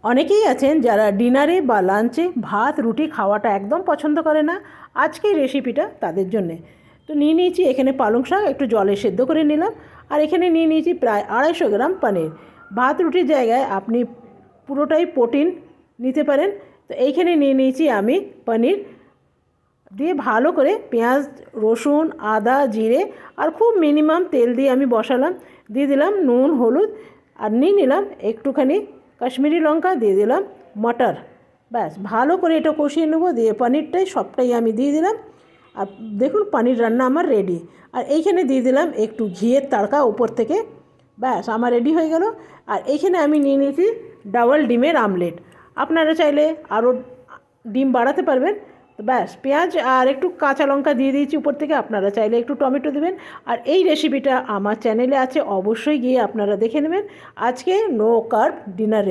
অনেকেই আছেন যারা ডিনারে বা লাঞ্চে ভাত রুটি খাওয়াটা একদম পছন্দ করে না। আজকের রেসিপিটা তাদের জন্যে। তো নিয়ে নিয়েছি এখানে পালং শাক, একটু জলে সেদ্ধ করে নিলাম। আর এখানে নিয়ে নিয়েছি প্রায় 250 গ্রাম পনির। ভাত রুটির জায়গায় আপনি পুরোটাই প্রোটিন নিতে পারেন। তো এইখানে নিয়ে নিয়েছি আমি পনির দিয়ে ভালো করে পেঁয়াজ, রসুন, আদা, জিরে আর খুব মিনিমাম তেল দিয়ে আমি বসালাম। দিয়ে দিলাম নুন, হলুদ, আর নিয়ে নিলাম একটুখানি কাশ্মীরি লঙ্কা, দিয়ে দিলাম মটর। ব্যাস ভালো করে এটা কষিয়ে নেবো। দিয়ে পনিরটাই সবটাই আমি দিয়ে দিলাম। আর দেখুন পনির রান্না আমার রেডি। আর এইখানে দিয়ে দিলাম একটু ঘিয়ের তাড়কা উপর থেকে। ব্যাস আমার রেডি হয়ে গেল। আর এইখানে আমি নিয়ে নিয়েছি ডাবল ডিমের আমলেট। আপনারা চাইলে আরও ডিম বাড়াতে পারবেন। তো ব্যাস পেঁয়াজ আর একটু কাঁচা লঙ্কা দিয়ে দিয়েছি উপর থেকে, আপনারা চাইলে একটু টমেটো দেবেন। আর এই রেসিপিটা আমার চ্যানেলে আছে, অবশ্যই গিয়ে আপনারা দেখে নেবেন। আজকে নো কার্ব ডিনার।